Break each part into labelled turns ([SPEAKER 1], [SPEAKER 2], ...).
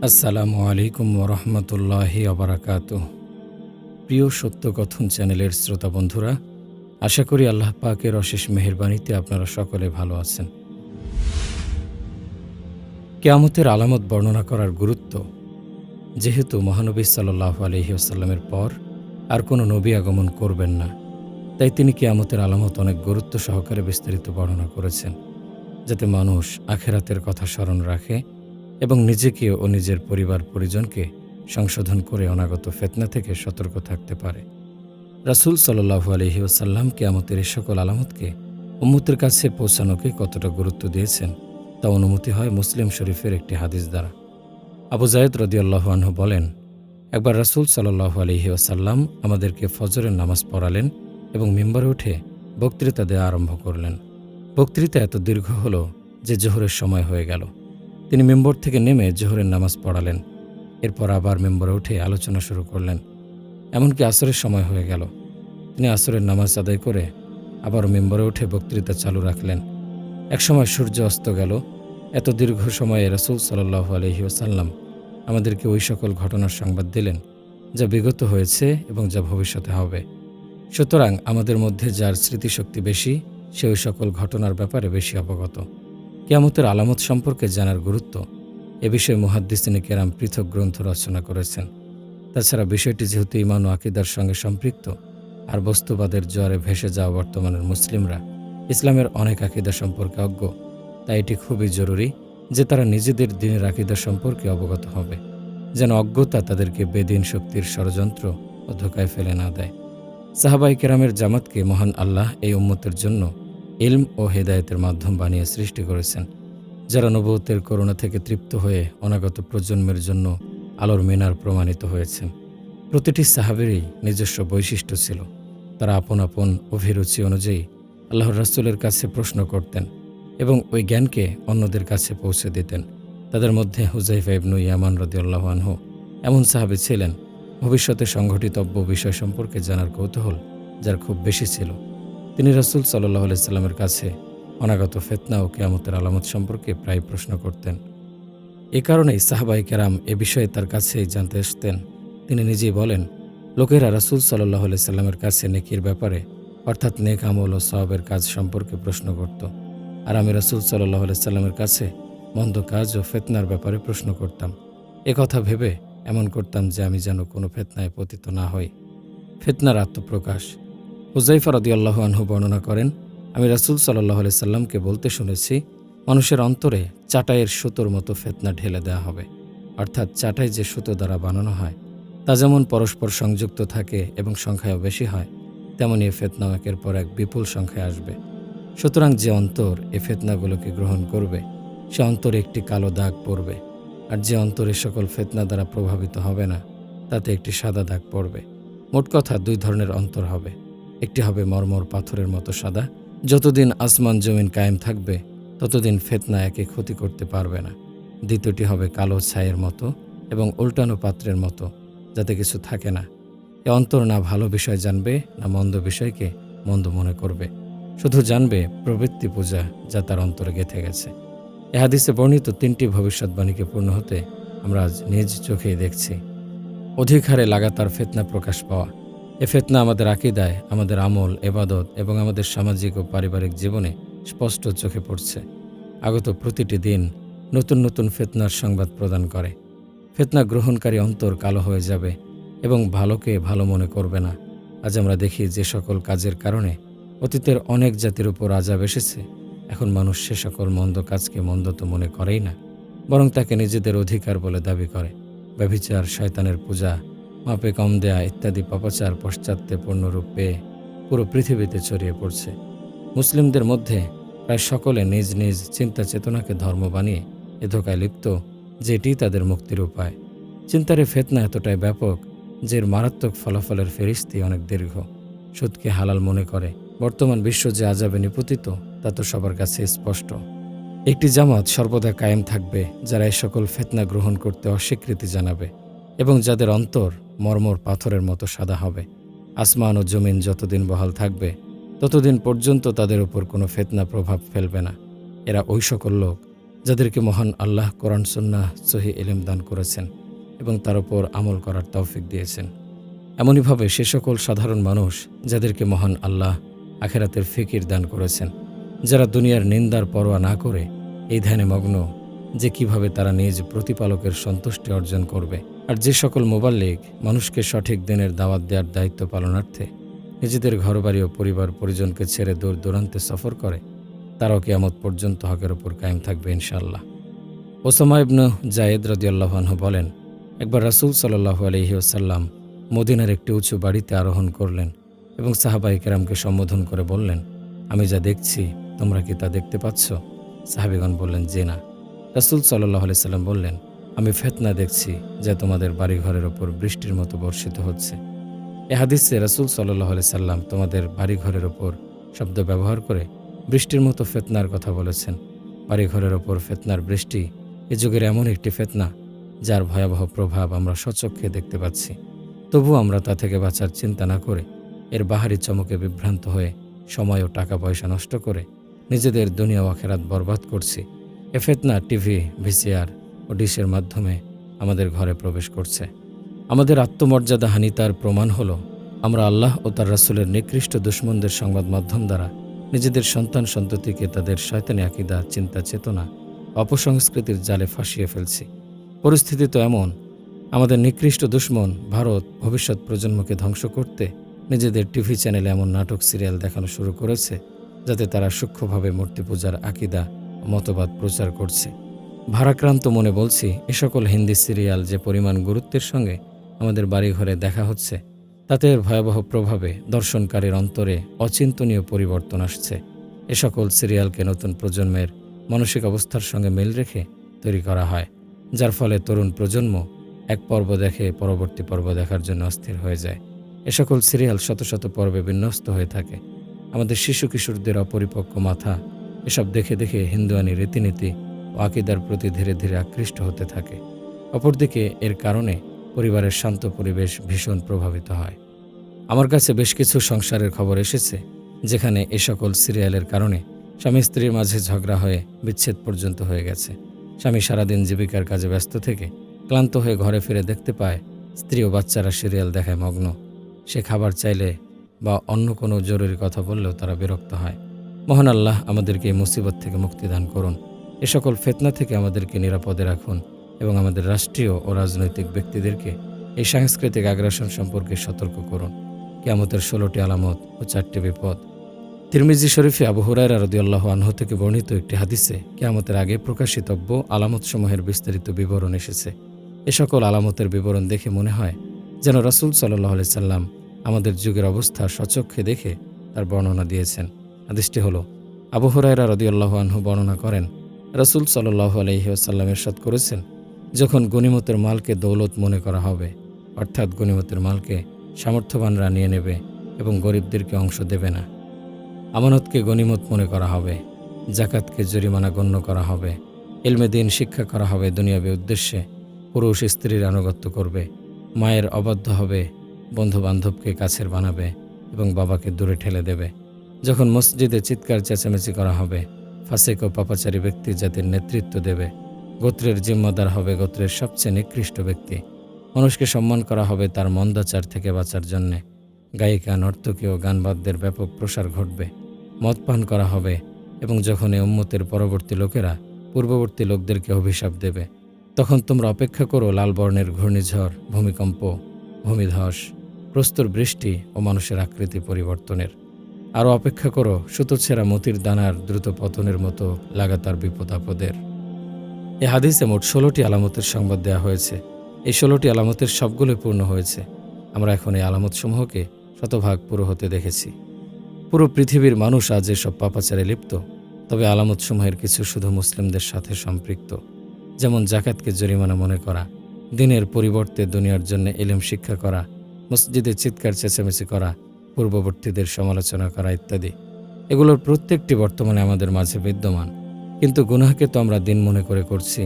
[SPEAKER 1] আসসালামু আলাইকুম ওরহমতুল্লাহি ওবারাকাতুহ। প্রিয় সত্যকথন চ্যানেলের শ্রোতা বন্ধুরা, আশা করি আল্লাহ পাকের অশেষ মেহেরবানিতে আপনারা সকলে ভালো আছেন। কিয়ামতের আলামত বর্ণনা করার গুরুত্ব। যেহেতু মহানবী সাল্লাল্লাহু আলাইহি ওয়াসাল্লামের পর আর কোনো নবী আগমন করবেন না, তাই তিনি কিয়ামতের আলামত অনেক গুরুত্ব সহকারে বিস্তারিত বর্ণনা করেছেন, যাতে মানুষ আখেরাতের কথা স্মরণ রাখে এবং নিজেকে ও নিজের পরিবার পরিজনকে সংশোধন করে অনাগত ফিতনা থেকে সতর্ক থাকতে পারে। রাসূল সাল্লাল্লাহু আলাইহি ওয়াসাল্লাম কিয়ামতের এই সকল আলামতকে উম্মতের কাছে পৌঁছানোকে কতটা গুরুত্ব দিয়েছেন তা অনুমতি হয় মুসলিম শরীফের একটি হাদিস দ্বারা। আবু যায়েদ রাদিয়াল্লাহু আনহু বলেন, একবার রাসূল সাল্লাল্লাহু আলাইহি ওয়াসাল্লাম আমাদেরকে ফজরের নামাজ পড়ালেন এবং মিম্বরে উঠে বক্তৃতা দেওয়া আরম্ভ করলেন। বক্তৃতা এত দীর্ঘ হল যে জোহরের সময় হয়ে গেল। তিনি মিম্বর থেকে নেমে জোহরের নামাজ পড়ালেন। এরপর আবার মিম্বরে উঠে আলোচনা শুরু করলেন। এমনকি আসরের সময় হয়ে গেল। তিনি আসরের নামাজ আদায় করে আবার মিম্বরে উঠে বক্তৃতা চালু রাখলেন। একসময় সূর্য অস্ত গেল। এত দীর্ঘ সময়ে রাসূল সাল্লাল্লাহু আলাইহি ওয়াসাল্লাম আমাদেরকে ওই সকল ঘটনার সংবাদ দিলেন যা বিগত হয়েছে এবং যা ভবিষ্যতে হবে। সুতরাং আমাদের মধ্যে যার স্মৃতিশক্তি বেশি, সে ওই সকল ঘটনার ব্যাপারে বেশি অবগত। কিয়ামতের আলামত সম্পর্কে জানার গুরুত্ব এ বিষয়ে মুহাদ্দিসিনে কেরাম পৃথক গ্রন্থ রচনা করেছেন। তাছাড়া বিষয়টি যেহেতু ঈমান ও আকীদার সঙ্গে সম্পৃক্ত, আর বস্তুবাদের জোয়ারে ভেসে যাওয়া বর্তমানের মুসলিমরা ইসলামের অনেক আকীদা সম্পর্কে অজ্ঞ, তাই এটি খুবই জরুরি যে তারা নিজেদের দ্বীনের আকীদা সম্পর্কে অবগত হবে, যেন অজ্ঞতা তাদেরকে বেদিন শক্তির ষড়যন্ত্র ও ধোঁকায় ফেলে না দেয়। সাহাবায়ে কেরামের জামাতকে মহান আল্লাহ এই উম্মতের জন্য ইলম ও হেদায়েতের মাধ্যম বানিয়ে সৃষ্টি করেছেন, যারা নবুয়তের করুণা থেকে তৃপ্ত হয়ে অনাগত প্রজন্মের জন্য আলোর মিনার প্রমাণিত হয়েছেন। প্রতিটি সাহাবীরই নিজস্ব বৈশিষ্ট্য ছিল। তারা আপন আপন অভিরুচি অনুযায়ী আল্লাহর রাসূলের কাছে প্রশ্ন করতেন এবং ওই জ্ঞানকে অন্যদের কাছে পৌঁছে দিতেন। তাদের মধ্যে হুযায়ফা ইবনু ইয়ামান রাদিয়াল্লাহু আনহু এমন সাহাবী ছিলেন ভবিষ্যতে সংঘটিতব্য বিষয় সম্পর্কে জানার কৌতূহল যার খুব বেশি ছিল। তিনি রাসূল সাল্লাল্লাহু আলাইহি সাল্লামের কাছে অনাগত ফিতনা ও কিয়ামতের আলামত সম্পর্কে প্রায় প্রশ্ন করতেন। এ কারণেই সাহাবায়ে কেরাম এ বিষয়ে তার কাছেই জানতে আসতেন। তিনি নিজেই বলেন, লোকেরা রাসূল সাল্লাল্লাহু আলাইহি সাল্লামের কাছে নেকির ব্যাপারে অর্থাৎ নেক আমল ও সওয়াবের কাজ সম্পর্কে প্রশ্ন করত, আর আমি রাসূল সাল্লাল্লাহু আলাইহি সাল্লামের কাছে মন্দ কাজ ও ফিতনার ব্যাপারে প্রশ্ন করতাম। এ কথা ভেবে এমন করতাম যে আমি যেন কোনো ফিতনায় পতিত না হই। ফিতনার আত্মপ্রকাশ। হুযায়ফা রাদিয়াল্লাহু আনহু বর্ণনা করেন, আমি রাসূল সাল্লাল্লাহু আলাইহি সাল্লামকে বলতে শুনেছি, মানুষের অন্তরে চাটাইয়ের সুতোর মতো ফিতনা ঢেলে দেওয়া হবে। অর্থাৎ চাটাই যে সুতো দ্বারা বানানো হয় তা যেমন পরস্পর সংযুক্ত থাকে এবং সংখ্যায়ও বেশি হয়, তেমনি এ ফিতনাও একের পর এক বিপুল সংখ্যায় আসবে। সুতরাং যে অন্তর এ ফিতনাগুলোকে গ্রহণ করবে, সে অন্তরে একটি কালো দাগ পড়বে, আর যে অন্তর এ সকল ফিতনা দ্বারা প্রভাবিত হবে না, তাতে একটি সাদা দাগ পড়বে। মোট কথা দুই ধরনের অন্তর হবে। একটি হবে মরমর পাথরের মতো সাদা, যতদিন আসমান জমিন কায়েম থাকবে ততদিন ফিতনা একে ক্ষতি করতে পারবে না। দ্বিতীয়টি হবে কালো ছাইয়ের মতো এবং উল্টানো পাত্রের মতো, যাতে কিছু থাকে না। এ অন্তর না ভালো বিষয় জানবে, না মন্দ বিষয়কে মন্দ মনে করবে, শুধু জানবে প্রবৃত্তি পূজা যা তার অন্তরে গেঁথে গেছে। এ হাদিসে বর্ণিত তিনটি ভবিষ্যৎবাণীকে পূর্ণ হতে আমরা আজ নিজ চোখেই দেখছি। অধিক হারে লাগাতার ফিতনা প্রকাশ পাওয়া। এ ফিতনা আমাদের আকীদায়, আমাদের আমল, ইবাদত এবং আমাদের সামাজিক ও পারিবারিক জীবনে স্পষ্ট চোখে পড়ছে। আগত প্রতিটি দিন নতুন নতুন ফিতনার সংবাদ প্রদান করে। ফিতনা গ্রহণকারী অন্তর কালো হয়ে যাবে এবং ভালোকে ভালো মনে করবে না। আজ আমরা দেখি যে সকল কাজের কারণে অতীতের অনেক জাতির উপর আযাব এসেছে, এখন মানুষ সে সকল মন্দ কাজকে মন্দ তো মনে করেই না, বরং তাকে নিজেদের অধিকার বলে দাবি করে। ব্যভিচার, শয়তানের পূজা, মাপে কম দেয়া ইত্যাদি পাপাচার পশ্চাত্যে পূর্ণরূপ পেয়ে পুরো পৃথিবীতে ছড়িয়ে পড়ছে। মুসলিমদের মধ্যে প্রায় সকলে নিজ নিজ চিন্তা চেতনাকে ধর্ম বানিয়ে এ ধোঁকায় লিপ্ত যে এটিই তাদের মুক্তির উপায়। চিন্তার এ ফিতনা এতটাই ব্যাপক যে এর মারাত্মক ফলাফলের ফেরিস্তি অনেক দীর্ঘ। সুদকে হালাল মনে করে বর্তমান বিশ্ব যে আযাবে নিপতিত তা তো সবার কাছে স্পষ্ট। একটি জামাত সর্বদা কায়েম থাকবে যারা এই সকল ফিতনা গ্রহণ করতে অস্বীকৃতি জানাবে এবং যাদের অন্তর মরমর পাথরের মতো সাদা হবে। আসমান ও জমিন যতদিন বহাল থাকবে ততদিন পর্যন্ত তাদের উপর কোনো ফিতনা প্রভাব ফেলবে না। এরা ওই সকল লোক যাদেরকে মহান আল্লাহ কোরআন সুন্নাহ সহি ইলম দান করেছেন এবং তার উপর আমল করার তৌফিক দিয়েছেন। এমনইভাবে সে সকল সাধারণ মানুষ যাদেরকে মহান আল্লাহ আখেরাতের ফিকির দান করেছেন, যারা দুনিয়ার নিন্দার পরোয়া না করে এই ধ্যানে মগ্ন যে কিভাবে তারা নিজ প্রতিপালকের সন্তুষ্টি অর্জন করবে। আর যে সকল মুবাল্লিগ মানুষকে সঠিক দিনের দাওয়াত দেওয়ার দায়িত্ব পালনার্থে নিজেদের ঘরবাড়ি ও পরিবার পরিজনকে ছেড়ে দূর দূরান্তে সফর করে, তারাও কিয়ামত পর্যন্ত হকের ওপর কায়েম থাকবে ইনশাআল্লাহ। ওসামা ইবনে জায়েদ রাদিয়াল্লাহু আনহু বলেন, একবার রাসূল সাল্লাল্লাহু আলাইহি ওয়াসাল্লাম মদিনার একটি উঁচু বাড়িতে আরোহণ করলেন এবং সাহাবায়ে কেরামকে সম্বোধন করে বললেন, আমি যা দেখছি তোমরা কি তা দেখতে পাচ্ছ? সাহাবীগণ বললেন, জি না। রাসূল সাল্লাল্লাহু আলাইহি সাল্লাম বললেন, আমি ফিতনা দেখছি যা তোমাদের বাড়িঘরের ওপর বৃষ্টির মতো বর্ষিত হচ্ছে। এ হাদিসে রাসূল সাল্লাল্লাহু আলাইহি সাল্লাম তোমাদের বাড়িঘরের ওপর শব্দ ব্যবহার করে বৃষ্টির মতো ফিতনার কথা বলেছেন। বাড়িঘরের ওপর ফিতনার বৃষ্টি এ যুগের এমন একটি ফিতনা যার ভয়াবহ প্রভাব আমরা স্বচক্ষে দেখতে পাচ্ছি। তবুও আমরা তা থেকে বাঁচার চিন্তা না করে এর বাহারি চমকে বিভ্রান্ত হয়ে সময় ও টাকা পয়সা নষ্ট করে নিজেদের দুনিয়া ও আখিরাত বরবাদ করছি। এ ফিতনা টিভি, ভিসিআর ও ডিশের মাধ্যমে আমাদের ঘরে প্রবেশ করছে। আমাদের আত্মমর্যাদা হানি তার প্রমাণ হলো আমরা আল্লাহ ও তার রাসূলের নিকৃষ্ট দুশমনদের সংবাদ মাধ্যম দ্বারা নিজেদের সন্তান সন্ততিকে তাদের শয়তানি আকীদা, চিন্তা, চেতনা, অপসংস্কৃতির জালে ফাঁসিয়ে ফেলছি। পরিস্থিতি তো এমন, আমাদের নিকৃষ্ট দুশমন ভারত ভবিষ্যৎ প্রজন্মকে ধ্বংস করতে নিজেদের টিভি চ্যানেলে এমন নাটক, সিরিয়াল দেখানো শুরু করেছে যাতে তারা সূক্ষ্মভাবে মূর্তি পূজার আকীদা ও মতবাদ প্রচার করছে। ভারাক্রান্ত মনে বলছি, এ সকল হিন্দি সিরিয়াল যে পরিমাণ গুরুত্বের সঙ্গে আমাদের বাড়িঘরে দেখা হচ্ছে, তাতে এর ভয়াবহ প্রভাবে দর্শনকারীর অন্তরে অচিন্তনীয় পরিবর্তন আসছে। এ সকল সিরিয়ালকে নতুন প্রজন্মের মানসিক অবস্থার সঙ্গে মিল রেখে তৈরি করা হয়, যার ফলে তরুণ প্রজন্ম এক পর্ব দেখে পরবর্তী পর্ব দেখার জন্য অস্থির হয়ে যায়। এ সকল সিরিয়াল শত শত পর্বে বিন্যস্ত হয়ে থাকে। আমাদের শিশু কিশোরদের অপরিপক্ক মাথা এসব দেখে দেখে হিন্দুয়ানি রীতিনীতি ও আকীদার প্রতি ধীরে ধীরে আকৃষ্ট হতে থাকে। অপরদিকে এর কারণে পরিবারের শান্ত পরিবেশ ভীষণ প্রভাবিত হয়। আমার কাছে বেশ কিছু সংসারের খবর এসেছে যেখানে এ সকল সিরিয়ালের কারণে স্বামী স্ত্রীর মাঝে ঝগড়া হয়ে বিচ্ছেদ পর্যন্ত হয়ে গেছে। স্বামী সারাদিন জীবিকার কাজে ব্যস্ত থেকে ক্লান্ত হয়ে ঘরে ফিরে দেখতে পায় স্ত্রী ও বাচ্চারা সিরিয়াল দেখায় মগ্ন। সে খাবার চাইলে বা অন্য কোনো জরুরি কথা বললেও তারা বিরক্ত হয়। মহান আল্লাহ আমাদেরকে এই মুসিবত থেকে মুক্তি দান করুন। এ সকল ফিতনা থেকে আমাদেরকে নিরাপদে রাখুন এবং আমাদের রাষ্ট্রীয় ও রাজনৈতিক ব্যক্তিদেরকে এই সাংস্কৃতিক আগ্রাসন সম্পর্কে সতর্ক করুন। কিয়ামতের 16টি আলামত ও 4টি বিপদ। তিরমিজি শরীফে আবু হুরায়রা রাদিয়াল্লাহু আনহু থেকে বর্ণিত একটি হাদিসে কিয়ামতের আগে প্রকাশিতব্য আলামতসমূহের বিস্তারিত বিবরণ এসেছে। এ সকল আলামতের বিবরণ দেখে মনে হয় যেন রাসূল সাল্লাল্লাহু আলাইহি সাল্লাম আমাদের যুগের অবস্থা স্বচক্ষে দেখে তার বর্ণনা দিয়েছেন। হাদিসটি হলো, আবু হুরায়রা রাদিয়াল্লাহু আনহু বর্ণনা করেন, রাসূল সাল্লাল্লাহু আলাইহি ওয়াসাল্লাম ইরশাদ করেছেন, যখন গনিমতের মালকে দৌলত মনে করা হবে, অর্থাৎ গনিমতের মালকে সামর্থ্যবানরা নিয়ে নেবে এবং গরিবদেরকে অংশ দেবে না, আমানতকে গনিমত মনে করা হবে, জাকাতকে জরিমানা গণ্য করা হবে, ইলমে দ্বীন শিক্ষা করা হবে দুনিয়াবী উদ্দেশ্যে, পুরুষ স্ত্রীর আনুগত্য করবে, মায়ের অবাধ্য হবে, বন্ধুবান্ধবকে কাছের বানাবে এবং বাবাকে দূরে ঠেলে দেবে। যখন মসজিদে চিৎকার চেঁচামেচি করা হবে, ফাসিক ও পাপাচারী ব্যক্তি জাতির নেতৃত্ব দেবে, গোত্রের জিম্মাদার হবে গোত্রের সবচেয়ে নিকৃষ্ট ব্যক্তি, মানুষকে সম্মান করা হবে তার মন্দাচার থেকে বাঁচার জন্যে, গায়িকা, নর্তকী ও গানবাদ্যের ব্যাপক প্রসার ঘটবে, মদ পান করা হবে এবং যখন এই উম্মতের পরবর্তী লোকেরা পূর্ববর্তী লোকদেরকে অভিশাপ দেবে, তখন তোমরা অপেক্ষা করো লাল বর্ণের ঘূর্ণিঝড়, ভূমিকম্প, ভূমিধস, প্রস্তর বৃষ্টি ও মানুষের আকৃতি পরিবর্তনের। আরও অপেক্ষা করো সুতোছেঁড়া মতির দানার দ্রুত পতনের মতো লাগাতার বিপদ আপদের। এ হাদিসে মোট 16টি আলামতের সংবাদ দেওয়া হয়েছে। এই 16টি আলামতের সবগুলোই পূর্ণ হয়েছে। আমরা এখন এই আলামতসমূহকে শতভাগ পুরো হতে দেখেছি। পুরো পৃথিবীর মানুষ আজ এসব পাপাচারে লিপ্ত, তবে আলামতসমূহের কিছু শুধু মুসলিমদের সাথে সম্পৃক্ত, যেমন জাকাতকে জরিমানা মনে করা, দিনের পরিবর্তে দুনিয়ার জন্য ইলম শিক্ষা করা, মসজিদে চিৎকার চেঁচামেচি করা, পূর্ববর্তীদের সমালোচনা করা ইত্যাদি। এগুলোর প্রত্যেকটি বর্তমানে আমাদের মাঝে বিদ্যমান, কিন্তু গুনাহকে তো আমরা দিন মনে করে করছি।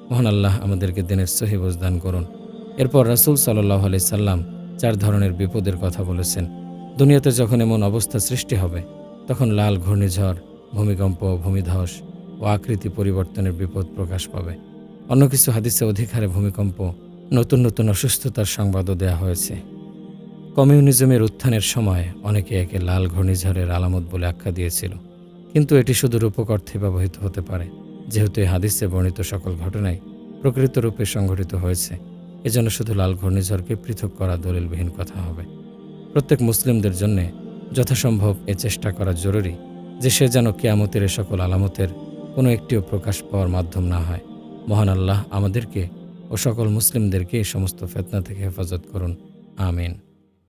[SPEAKER 1] মহান আল্লাহ আমাদেরকে দিনের সহি বুঝ দান করুন। এরপর রাসূল সাল্লাল্লাহু আলাইহি সাল্লাম 4 ধরনের বিপদের কথা বলেছেন। দুনিয়াতে যখন এমন অবস্থা সৃষ্টি হবে, তখন লাল ঘূর্ণিঝড়, ভূমিকম্প, ভূমিধস, ও আকৃতি পরিবর্তনের বিপদ প্রকাশ পাবে। অন্য কিছু হাদিসে অধিক হারে ভূমিকম্প, নতুন নতুন অসুস্থতার সংবাদও দেয়া হয়েছে। কমিউনিজমের উত্থানের সময় অনেকে একে লাল ঘূর্ণিঝড়ের আলামত বলে আখ্যা দিয়েছিল, কিন্তু এটি শুধু রূপক অর্থে ব্যবহৃত হতে পারে। যেহেতু এই হাদিসে বর্ণিত সকল ঘটনাই প্রকৃত রূপে সংঘটিত হয়েছে, এজন্য শুধু লাল ঘূর্ণিঝড়কে পৃথক করা দলিলবিহীন কথা হবে। প্রত্যেক মুসলিমদের জন্য যথাসম্ভব এ চেষ্টা করা জরুরি যে সে যেন কিয়ামতের এ সকল আলামতের কোনো একটিও প্রকাশ পাওয়ার মাধ্যম না হয়। মহান আল্লাহ আমাদেরকে ও সকল মুসলিমদেরকে এই সমস্ত ফিতনা থেকে হেফাজত করুন। আমিন।